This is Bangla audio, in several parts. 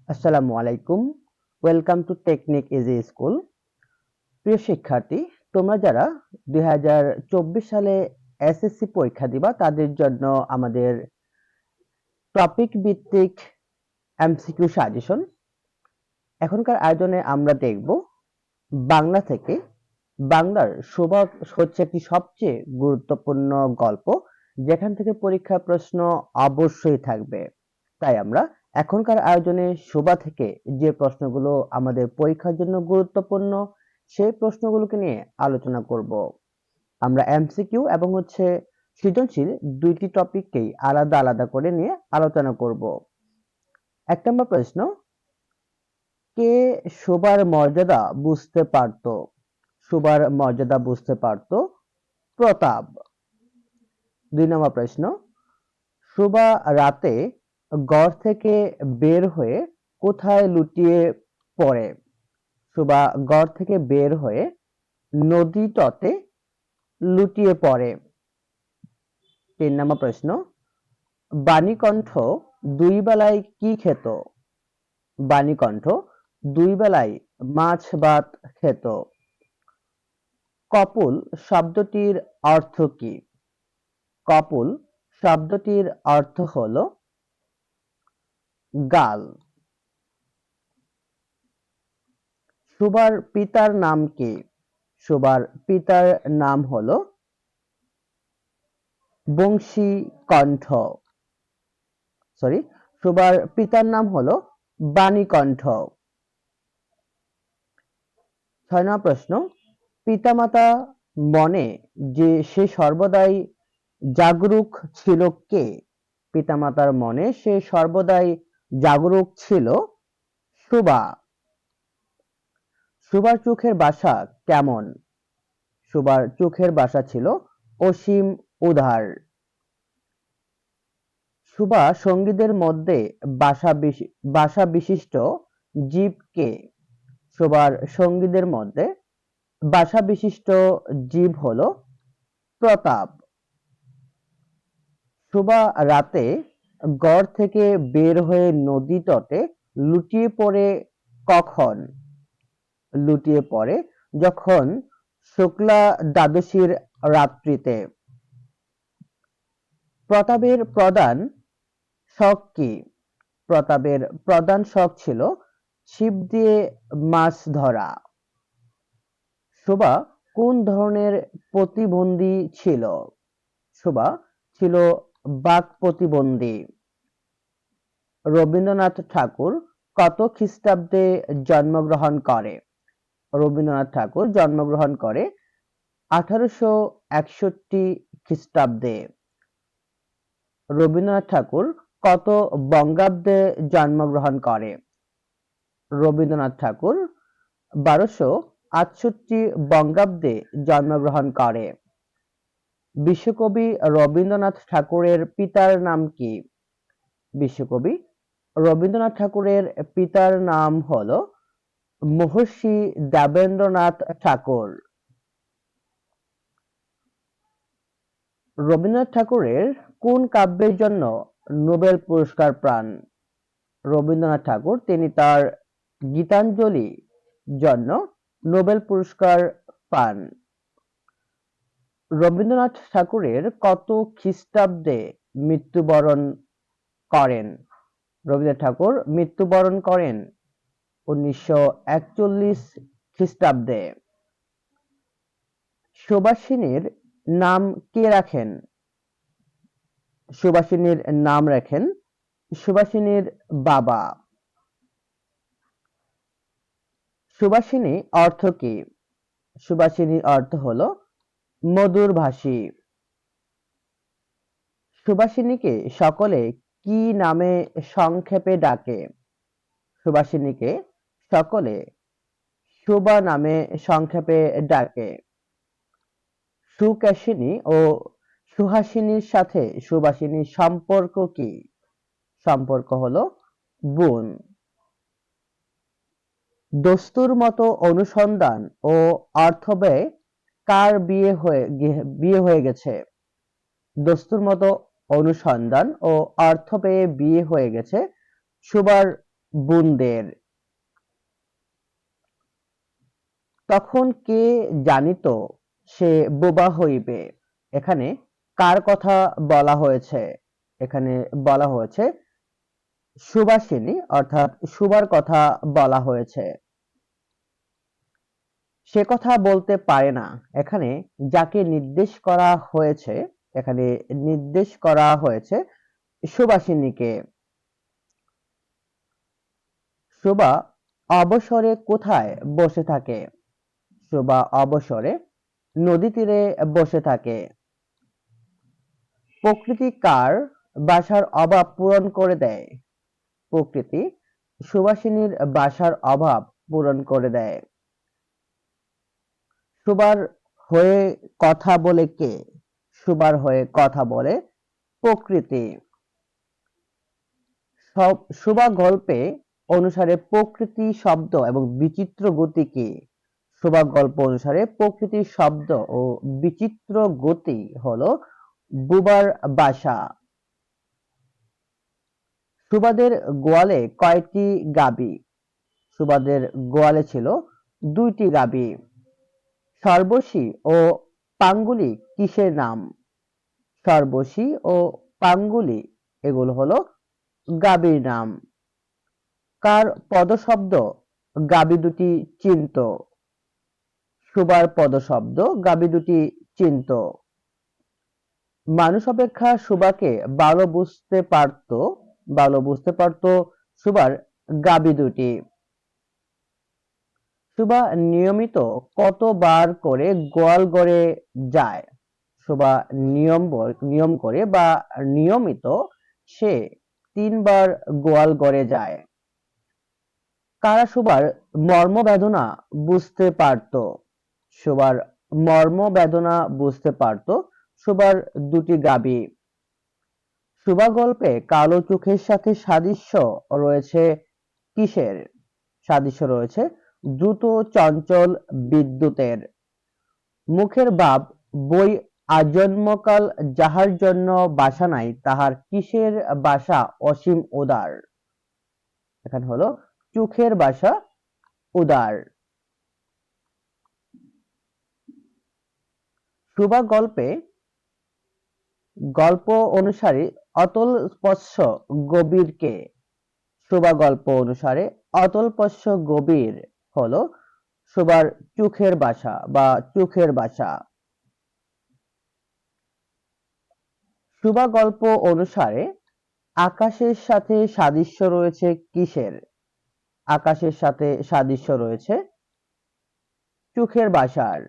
আসসালামু আলাইকুম। Welcome to technique easy school. প্রিয় শিক্ষার্থী, তোমরা যারা 2024 সালে এসএসসি পরীক্ষা দিবা তাদের জন্য আমাদের টপিক ভিত্তিক এমসিকিউ সাজেশন। এখনকার আয়োজনে আমরা দেখব বাংলা থেকে। বাংলার সৌভাগ হচ্ছে একটি সবচেয়ে গুরুত্বপূর্ণ গল্প, যেখান থেকে পরীক্ষার প্রশ্ন অবশ্যই থাকবে। তাই আমরা এখনকার আয়োজনে শোভা থেকে যে প্রশ্নগুলো আমাদের পরীক্ষার জন্য গুরুত্বপূর্ণ সেই প্রশ্নগুলোকে নিয়ে আলোচনা করব। আমরা এমসিকিউ এবং সৃজনশীল দুইটি টপিককেই আলাদা আলাদা করে নিয়ে আলোচনা করব। 1 নম্বর প্রশ্ন, কে শোভার মর্যাদা বুঝতে পারত? শোভার মর্যাদা বুঝতে পারত প্রতাপ। 2 নম্বর প্রশ্ন, শোভা রাতে ঘর থেকে বের হয়ে কোথায় লুটিয়ে পড়ে? শোভা ঘর থেকে বের হয়ে নদী তটে লুটিয়ে পড়ে। 3 নম্বর প্রশ্ন, বাণীকণ্ঠ দুই বেলায় কি খেত? বাণীকণ্ঠ দুই বেলায় মাছ ভাত খেত। কপোল শব্দটির অর্থ কি? কপোল শব্দটির অর্থ হলো গাল। শোভার পিতার নাম কি? শোভার পিতার নাম হলো বংশীকণ্ঠ। শোভার পিতার নাম হলো বাণীকণ্ঠ। 6 নম্বর প্রশ্ন, পিতামাতা মনে যে সে সর্বদাই জাগরুক ছিল কে? পিতামাতার মনে সে সর্বদাই জাগরুক ছিল শোভা। শোভার চোখের বাসা কেমন? শোভার চোখের বাসা ছিল অসীম উদার। শোভা সঙ্গীদের মধ্যে বাসা বিশিষ্ট জীব কে? শোভার সঙ্গীদের মধ্যে বাসা বিশিষ্ট জীব হলো প্রতাপ। শোভা রাতে ঘর থেকে বের হয়ে নদী তটে লুটিয়ে পড়ে কখন? লুটিয়ে পড়ে যখন শুক্লা দ্বাদশীর রাত্রিতে। প্রতাপের প্রধান শখ কি? প্রতাপের প্রধান শখ ছিল ছিপ দিয়ে মাছ ধরা। শোভা কোন ধরনের প্রতিবন্ধী ছিল? শোভা ছিল বাক প্রতিবন্ধী। রবীন্দ্রনাথ ঠাকুর কত খ্রিস্টাব্দে জন্মগ্রহণ করে? রবীন্দ্রনাথ ঠাকুর জন্মগ্রহণ করে 1861 খ্রিস্টাব্দে। রবীন্দ্রনাথ ঠাকুর কত বঙ্গাব্দে জন্মগ্রহণ করে? রবীন্দ্রনাথ ঠাকুর 1268 বঙ্গাব্দে জন্মগ্রহণ করে। বিশ্বকবি রবীন্দ্রনাথ ঠাকুরের পিতার নাম কি? বিশ্বকবি রবীন্দ্রনাথ ঠাকুরের পিতার নাম হলো মহর্ষি দেবেন্দ্রনাথ ঠাকুর। রবীন্দ্রনাথ ঠাকুরের কোন কাব্যের জন্য নোবেল পুরস্কার পান? রবীন্দ্রনাথ ঠাকুর তিনি তার গীতাঞ্জলি জন্য নোবেল পুরস্কার পান। রবীন্দ্রনাথ ঠাকুরের কত খ্রিস্টাব্দে মৃত্যুবরণ করেন? রবীন্দ্রনাথ ঠাকুর মৃত্যুবরণ করেন 1941 খ্রিস্টাব্দে। সুভাষিনীর নাম কে রাখেন? সুভাষিনীর নাম রাখেন সুভাষিনীর বাবা। সুভাষিনী অর্থ কি? সুভাষিনীর অর্থ হলো মধুরভাষী। সুভাষিনীকে সকলে কি নামে সংক্ষেপে ডাকে? সুভাষিনীকে সকলে সুভা নামে সংক্ষেপে ডাকে। সুকেশিনী ও সুহাসিনীর সাথে সুভাষিনীর সম্পর্ক কি? সম্পর্ক হলো বোন। দস্তুর মতো অনুসন্ধান ও অর্থব্যয় কার বিয়ে হয়ে গেছে? দস্তুর মতো অনুসন্ধান ও অর্থব্যয়ে বিয়ে হয়ে গেছে শোভার বুনদের। তখন কে জানিত সে বোবা হইবে। এখানে কার কথা বলা হয়েছে? এখানে বলা হয়েছে সুবাসিনী অর্থাৎ সুবার কথা বলা হয়েছে। সে কথা বলতে পারে না। এখানে যাকে নির্দেশ করা হয়েছে, এখানে নির্দেশ করা হয়েছে সুবাসিনীকে। সুবা অবসরে কোথায় বসে থাকে? সুবা অবসরে নদী তীরে বসে থাকে। প্রকৃতি কার বাসার অভাব পূরণ করে দেয়? প্রকৃতি সুবাসিনীর বাসার অভাব পূরণ করে দেয়। সুবার হয়ে কথা বলে কে? সুবার হয়ে কথা বলে প্রকৃতি। সুবা গল্পে অনুসারে প্রকৃতি শব্দ এবং বিচিত্র গতি কি? সুবা গল্প অনুসারে প্রকৃতির শব্দ ও বিচিত্র গতি হলো বুবার বাসা। সুবাদের গোয়ালে কয়টি গাবি? সুবাদের গোয়ালে ছিল 2টি গাবি। সর্বশী ও পাঙ্গুলি কিসের নাম? সর্বশী ও পাঙ্গুলি এগুলো হলো গাবির নাম। কার পদশব্দ গাবি দুটি চিনত? সুবার পদশব্দ গাবি দুটি চিনত। মানুষ অপেক্ষা সুবাকে ভালো বুঝতে পারত সুবার গাবি দুটি। সুবা নিয়মিত কতবার করে গোয়াল ঘরে যায়? সুবা নিয়ম করে বা নিয়মিত সে 3 বার গোয়াল ঘরে যায়। কারা সুবার মর্মবেদনা বুঝতে পারত? সুবার মর্মবেদনা বুঝতে পারত সুবার 2টি গাবি। সুবা গল্পে কালো চোখের সাথে সাদৃশ্য রয়েছে কিসের? সাদৃশ্য রয়েছে দ্রুত চঞ্চল বিদ্যুতের। মুখের ভাব বই আজন্মকাল যাহার জন্য বাসা নাই তাহার কিসের বাসা অসীম উদার? এখানে হলো চোখের বাসা উদার। সুবা গল্প অনুসারে অতল স্পর্শ গভীর কে? সুবা গল্প অনুসারে অতল স্পর্শ গভীর হলো সুবার চোখের বাসা বা চোখের বাসা। সুবা গল্প অনুসারে আকাশের সাথে সাদৃশ্য রয়েছে কিসের? আকাশের সাথে সাদৃশ্য রয়েছে চোখের বাসার।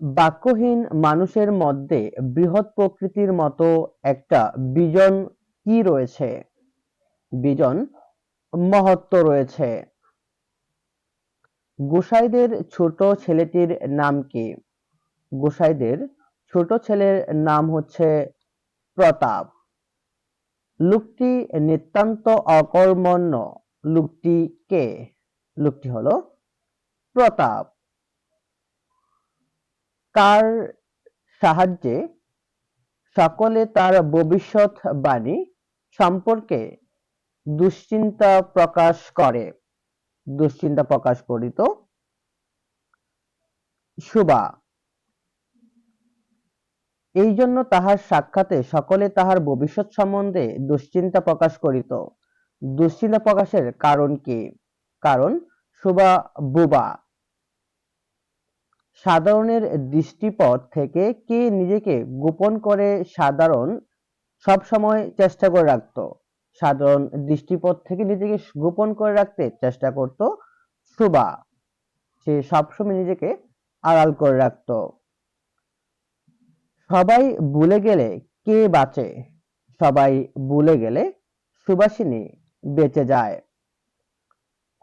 বাক্যহীন মানুষের মধ্যে বৃহৎ প্রকৃতির মতো একটা বিজন কি রয়েছে? বিজন মহত্ব রয়েছে। গোসাইদের ছোট ছেলেটির নাম কি? গোসাইদের ছোট ছেলের নাম হচ্ছে প্রতাপ। লোকটি নিতান্ত অকর্মণ্য। লোকটি কে? লোকটি হলো প্রতাপ। কার সাহায্যে সকলে তার ভবিষ্যৎ বাণী সম্পর্কে দুশ্চিন্তা প্রকাশ করে? দুশ্চিন্তা প্রকাশ করিত সুবা। এই জন্য তাহার সাক্ষাতে সকলে তাহার ভবিষ্যৎ সম্বন্ধে দুশ্চিন্তা প্রকাশ করিত। দুশ্চিন্তা প্রকাশের কারণ কি? কারণ সুবা বোবা। সাধারণের দৃষ্টিপথ থেকে কে নিজেকে গোপন করে সাধারণ সবসময় চেষ্টা করে রাখত? সাধারণ দৃষ্টিপথ থেকে নিজেকে গোপন করে রাখতে চেষ্টা করত সুবা। সে সবসময় নিজেকে আড়াল করে রাখত। সবাই ভুলে গেলে কে বাঁচে? সবাই ভুলে গেলে সুবাসিনী বেঁচে যায়।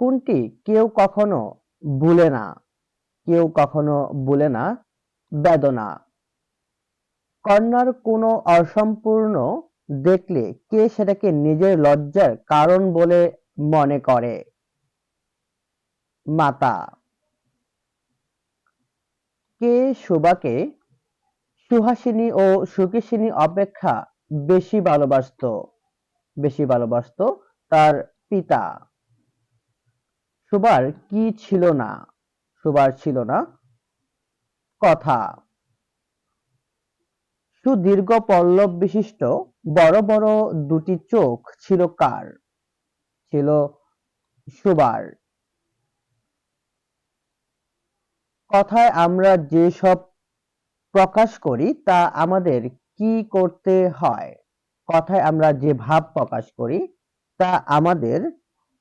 কোনটি কেউ কখনো ভুলে না? কেউ কখনো ভুলে না বেদনা। কন্যার কোনো অসম্পূর্ণ দেখলে কে সেটাকে নিজের লজ্জার কারণ বলে মনে করে? মাতা। কে সুবাকে সুহাসিনী ও সুকেশিনী অপেক্ষা বেশি ভালোবাসত? বেশি ভালোবাসতো তার পিতা। সুবার কি ছিল না? সুবার ছিল না কথা। সুদীর্ঘ পল্লব বিশিষ্ট বড় বড় দুটি চোখ ছিল কার? ছিল সুবার। কথায় আমরা যেসব প্রকাশ করি তা আমাদের কি করতে হয়? কথায় আমরা যে ভাব প্রকাশ করি তা আমাদের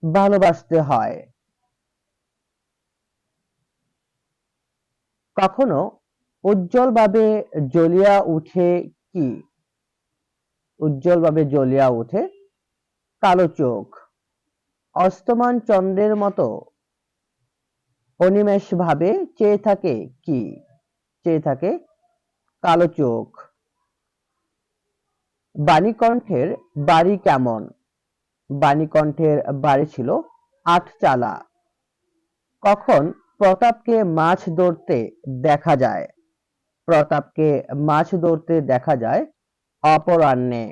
ভালোবাসতে হয়। কখনো উজ্জ্বলভাবে জ্বলিয়া উঠে কি? উজ্জ্বলভাবে জ্বলিয়া ওঠে কালো চোখ। অস্তমান চন্দ্রের মতো অনিমেষভাবে চেয়ে থাকে কি? চেয়ে থাকে কালো চোখ। বাণীকণ্ঠের বাড়ি কেমন? বাণীকণ্ঠের বাড়ি ছিল আটচালা। কখন প্রতাপকে মাছ ধরতে দেখা যায়? প্রতাপকে মাছ ধরতে দেখা যায় অপরাহ্নে।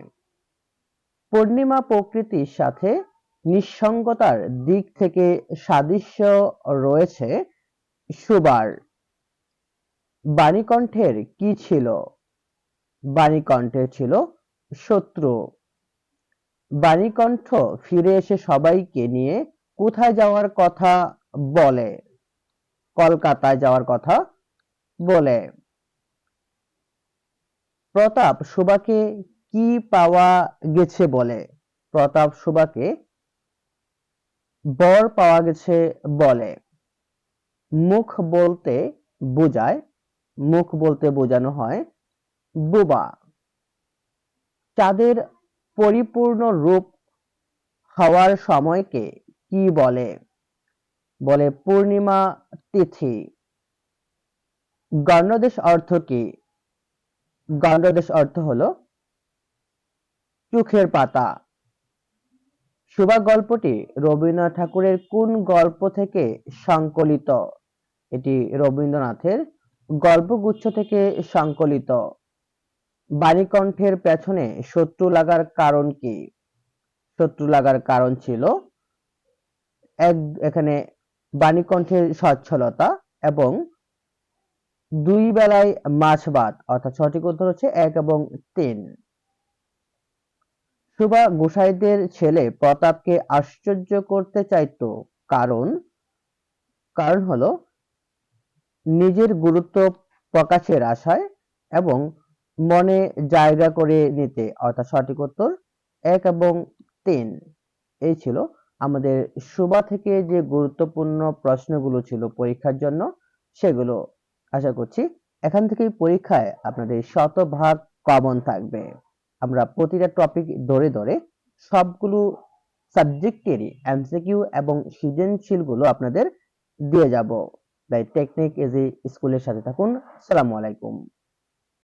পূর্ণিমা প্রকৃতির সাথে নিঃসঙ্গতার দিক থেকে সাদৃশ্য রয়েছে সুবার। বাণীকণ্ঠের কি ছিল? বাণীকণ্ঠের ছিল শত্রু। বাণীকণ্ঠ ফিরে এসে সবাইকে নিয়ে কোথায় যাওয়ার কথা বলে? কলকাতায় যাওয়ার কথা বলে। প্রতাপ সুবাকে কি পাওয়া গেছে বলে? প্রতাপ সুবাকে বর পাওয়া গেছে বলে। মুখ বলতে বোঝায়, মুখ বলতে বোঝানো হয় বোবা। চাঁদের পরিপূর্ণ রূপ হওয়ার সময়কে কি বলে? বলে পূর্ণিমা তিথি। গণ্ডদেশ অর্থ কি? গণ্ডদেশ অর্থ হলো চোখের পাতা। সুবা গল্পটি রবীন্দ্রনাথ ঠাকুরের কোন গল্প থেকে সংকলিত? এটি রবীন্দ্রনাথের গল্পগুচ্ছ থেকে সংকলিত। বাণীকণ্ঠের পেছনে শত্রু লাগার কারণ কি? শত্রু লাগার কারণ ছিল এখানে বাণীকণ্ঠের সচ্ছলতা এবং দুই বেলায় মাছ ভাত, অর্থাৎ সঠিক উত্তর হচ্ছে ১ এবং ৩। সুবা গোসাইদের ছেলে প্রতাপকে আশ্চর্য করতে চাইতো কারণ কারণ হলো নিজের গুরুত্ব প্রকাশের আশায় এবং মনে জায়গা করে নিতে, অর্থাৎ সঠিক উত্তর ১ এবং ৩। এই ছিল আমাদের সুবা থেকে যে গুরুত্বপূর্ণ প্রশ্নগুলো ছিল পরীক্ষার জন্য, সেগুলো। আশা করছি এখান থেকেই পরীক্ষায় আপনাদের শতভাগ কমন থাকবে। আমরা প্রতিটা টপিক ধরে ধরে সবগুলো সাবজেক্টেরই এমসিকিউ এবং সৃজনশীলগুলো আপনাদের দিয়ে যাব। তাই টেকনিক ইজি স্কুলের সাথে থাকুন। আসসালামু আলাইকুম।